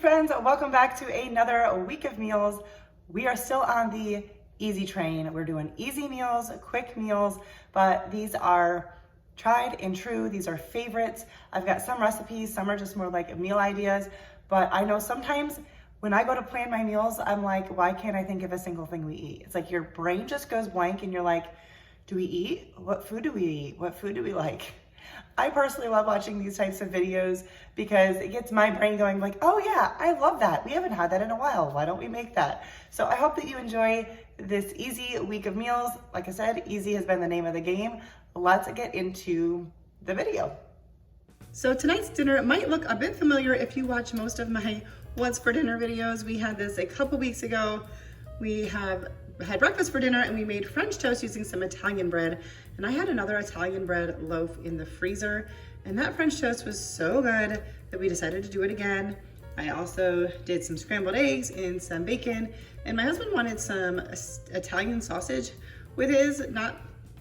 friends, welcome back to another week of meals. We are still on the easy train. We're doing easy meals, quick meals, but these are tried and true. These are favorites. I've got some recipes, some are just more like meal ideas, but I know sometimes when I go to plan my meals, I'm like, why can't I think of a single thing we eat? It's like your brain just goes blank and you're like, do we eat? What food do we eat? What food do we like? I personally love watching these types of videos because it gets my brain going like, oh yeah, I love that. We haven't had that in a while. Why don't we make that? So I hope that you enjoy this easy week of meals. Like I said, easy has been the name of the game. Let's get into the video. So tonight's dinner might look a bit familiar if you watch most of my What's for Dinner videos. We had this a couple weeks ago. We had breakfast for dinner and we made French toast using some Italian bread. And I had another Italian bread loaf in the freezer. And that French toast was so good that we decided to do it again. I also did some scrambled eggs and some bacon. And my husband wanted some Italian sausage with his, not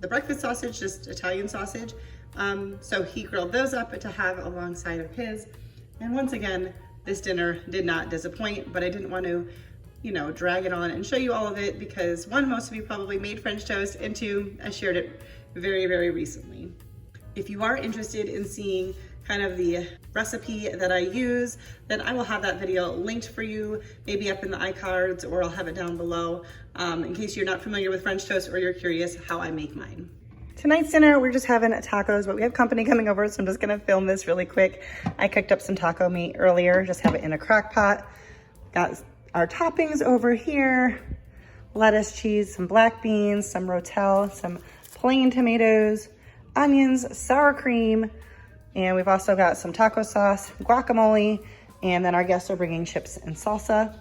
the breakfast sausage, just Italian sausage. So he grilled those up to have alongside of his. And once again, this dinner did not disappoint, but I didn't want to drag it on and show you all of it because one, most of you probably made French toast, and two, I shared it very, very recently. If you are interested in seeing kind of the recipe that I use, then I will have that video linked for you, maybe up in the iCards, or I'll have it down below in case you're not familiar with French toast or you're curious how I make mine. Tonight's dinner, we're just having tacos, but we have company coming over, so I'm just gonna film this really quick. I cooked up some taco meat earlier, just have it in a crock pot. Got our toppings over here: lettuce, cheese, some black beans, some rotel, some plain tomatoes, onions, sour cream, and we've also got some taco sauce, guacamole, and then our guests are bringing chips and salsa.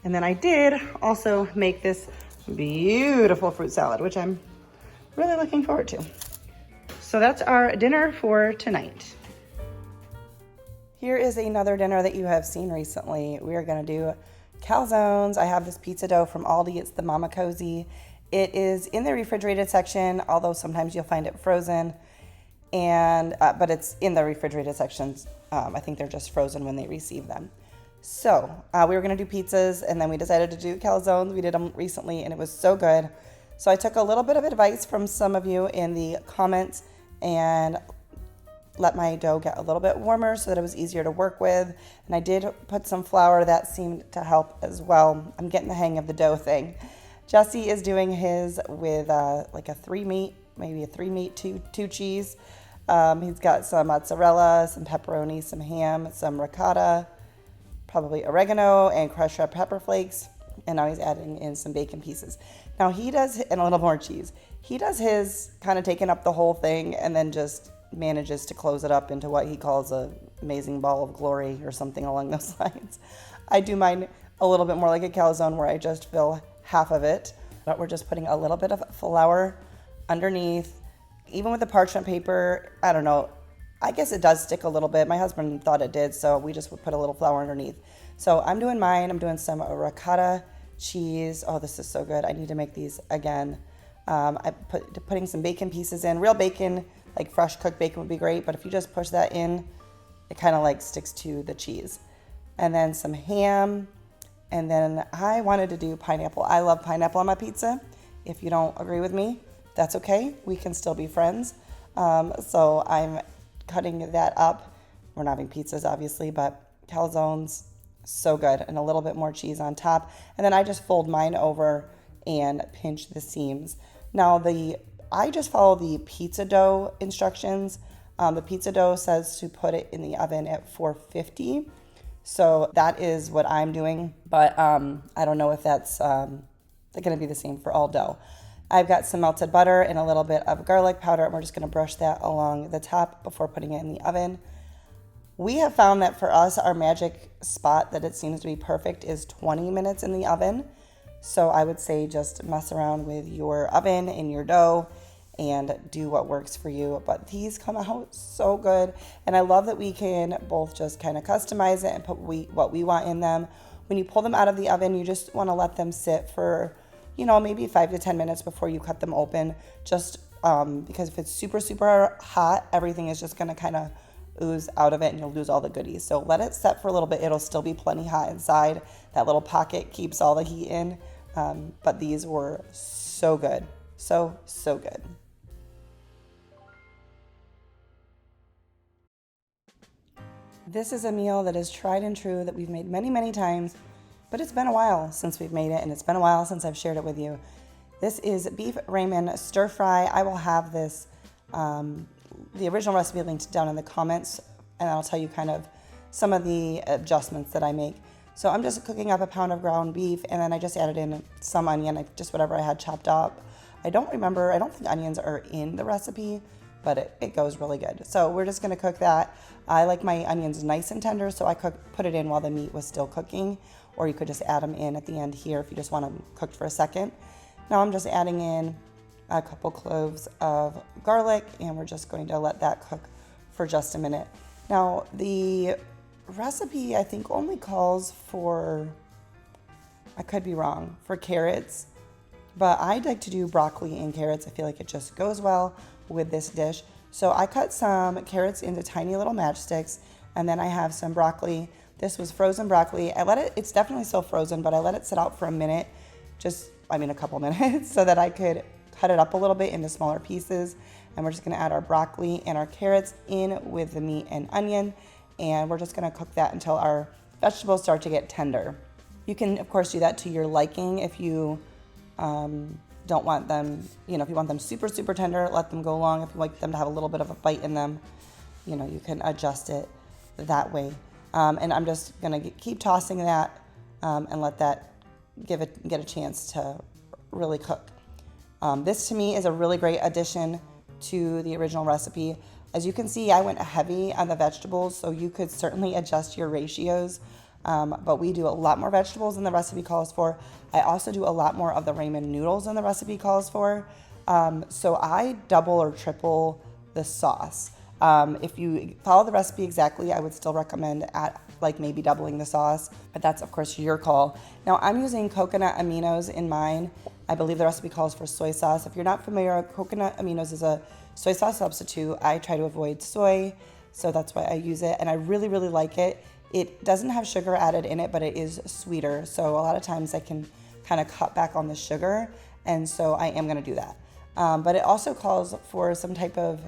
And then I did also make this beautiful fruit salad, which I'm really looking forward to. So that's our dinner for tonight. Here is another dinner that you have seen recently. We are gonna do calzones. I have this pizza dough from Aldi. It's the Mama Cozy. It is in the refrigerated section, although sometimes you'll find it frozen. And but it's in the refrigerated sections. I think they're just frozen when they receive them. So we were gonna do pizzas, and then we decided to do calzones. We did them recently, and it was so good. So I took a little bit of advice from some of you in the comments and let my dough get a little bit warmer so that it was easier to work with. And I did put some flour. That seemed to help as well. I'm getting the hang of the dough thing. Jesse is doing his with like a 3-meat, maybe a 3-meat, two cheese. He's got some mozzarella, some pepperoni, some ham, some ricotta, probably oregano, and crushed red pepper flakes. And now he's adding in some bacon pieces. Now he does, and a little more cheese. He does his kind of taking up the whole thing and then just manages to close it up into what he calls a amazing ball of glory or something along those lines. I do mine a little bit more like a calzone where I just fill half of it, but we're just putting a little bit of flour underneath. Even with the parchment paper, I don't know, I guess it does stick a little bit. My husband thought it did, so we just would put a little flour underneath. So I'm doing mine. I'm doing some ricotta cheese. Oh, this is so good. I need to make these again. Putting some bacon pieces in. Real bacon, like fresh cooked bacon would be great, but if you just push that in, it kind of like sticks to the cheese. And then some ham, and then I wanted to do pineapple. I love pineapple on my pizza. If you don't agree with me, that's okay. We can still be friends. So I'm cutting that up. We're not having pizzas, obviously, but calzones, so good, and a little bit more cheese on top. And then I just fold mine over and pinch the seams. Now I just follow the pizza dough instructions. The pizza dough says to put it in the oven at 450. So that is what I'm doing, but I don't know if that's going to be the same for all dough. I've got some melted butter and a little bit of garlic powder, and we're just going to brush that along the top before putting it in the oven. We have found that for us, our magic spot that it seems to be perfect is 20 minutes in the oven. So I would say just mess around with your oven and your dough and do what works for you. But these come out so good. And I love that we can both just kind of customize it and put what we want in them. When you pull them out of the oven, you just want to let them sit for, maybe 5 to 10 minutes before you cut them open. Just because if it's super, super hot, everything is just going to kind of ooze out of it and you'll lose all the goodies. So let it set for a little bit. It'll still be plenty hot inside. That little pocket keeps all the heat in. But these were so good. So good. This is a meal that is tried and true that we've made many, many times, but it's been a while since we've made it, and it's been a while since I've shared it with you. This is beef ramen stir fry. I will have this, the original recipe linked down in the comments, and I'll tell you kind of some of the adjustments that I make. So I'm just cooking up a pound of ground beef, and then I just added in some onion, just whatever I had chopped up. I don't think onions are in the recipe, but it goes really good. So we're just gonna cook that. I like my onions nice and tender, so I put it in while the meat was still cooking, or you could just add them in at the end here if you just want them cooked for a second. Now I'm just adding in a couple cloves of garlic, and we're just going to let that cook for just a minute. Now the recipe I think only calls for, I could be wrong, for carrots, but I like to do broccoli and carrots. I feel like it just goes well with this dish. So I cut some carrots into tiny little matchsticks, and then I have some broccoli. This was frozen broccoli. It's definitely still frozen, but I let it sit out for a minute, a couple minutes, so that I could cut it up a little bit into smaller pieces. And we're just gonna add our broccoli and our carrots in with the meat and onion, and we're just gonna cook that until our vegetables start to get tender. You can, of course, do that to your liking. If you don't want them, if you want them super, super tender, let them go long. If you like them to have a little bit of a bite in them, you can adjust it that way. And I'm just gonna keep tossing that and let that get a chance to really cook. This to me is a really great addition to the original recipe. As you can see, I went heavy on the vegetables, so you could certainly adjust your ratios. But we do a lot more vegetables than the recipe calls for. I also do a lot more of the ramen noodles than the recipe calls for. So I double or triple the sauce. If you follow the recipe exactly, I would still recommend maybe doubling the sauce, but that's of course your call. Now I'm using coconut aminos in mine. I believe the recipe calls for soy sauce. If you're not familiar, coconut aminos is a soy sauce substitute. I try to avoid soy, so that's why I use it, and I really, really like it. It doesn't have sugar added in it, but it is sweeter. So a lot of times I can kind of cut back on the sugar, and so I am gonna do that. But it also calls for some type of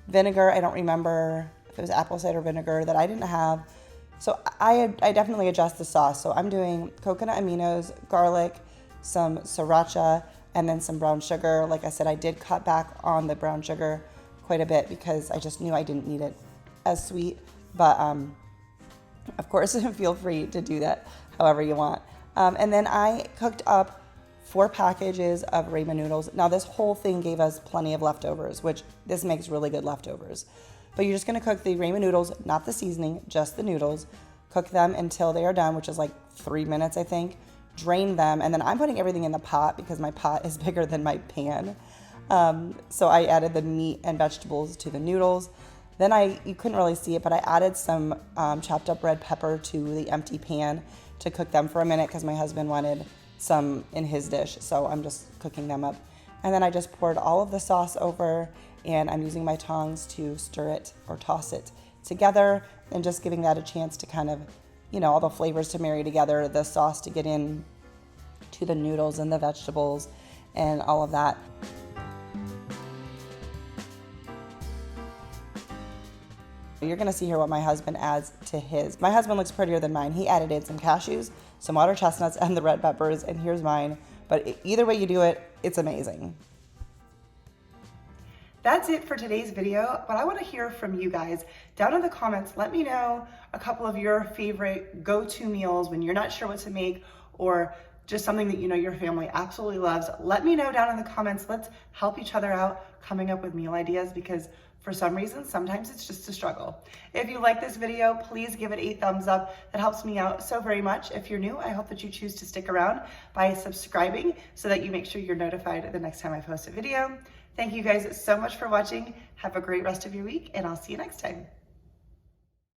vinegar. I don't remember if it was apple cider vinegar that I didn't have. So I definitely adjust the sauce. So I'm doing coconut aminos, garlic, some sriracha, and then some brown sugar. Like I said, I did cut back on the brown sugar quite a bit because I just knew I didn't need it as sweet. But of course, feel free to do that however you want. And then I cooked up 4 packages of ramen noodles. Now this whole thing gave us plenty of leftovers, which this makes really good leftovers. But you're just gonna cook the ramen noodles, not the seasoning, just the noodles. Cook them until they are done, which is like 3 minutes, I think. Drain them, and then I'm putting everything in the pot because my pot is bigger than my pan. So I added the meat and vegetables to the noodles. Then you couldn't really see it, but I added some chopped up red pepper to the empty pan to cook them for a minute because my husband wanted some in his dish, so I'm just cooking them up. And then I just poured all of the sauce over, and I'm using my tongs to stir it or toss it together and just giving that a chance to kind of, all the flavors to marry together, the sauce to get in to the noodles and the vegetables and all of that. You're gonna see here what my husband adds to his. My husband looks prettier than mine. He added in some cashews, some water chestnuts, and the red peppers, and here's mine. But either way you do it, it's amazing. That's it for today's video, but I want to hear from you guys. Down in the comments, let me know a couple of your favorite go-to meals when you're not sure what to make, or just something that your family absolutely loves. Let me know down in the comments. Let's help each other out coming up with meal ideas, because for some reason, sometimes it's just a struggle. If you like this video, please give it a thumbs up. That helps me out so very much. If you're new, I hope that you choose to stick around by subscribing so that you make sure you're notified the next time I post a video. Thank you guys so much for watching. Have a great rest of your week, and I'll see you next time.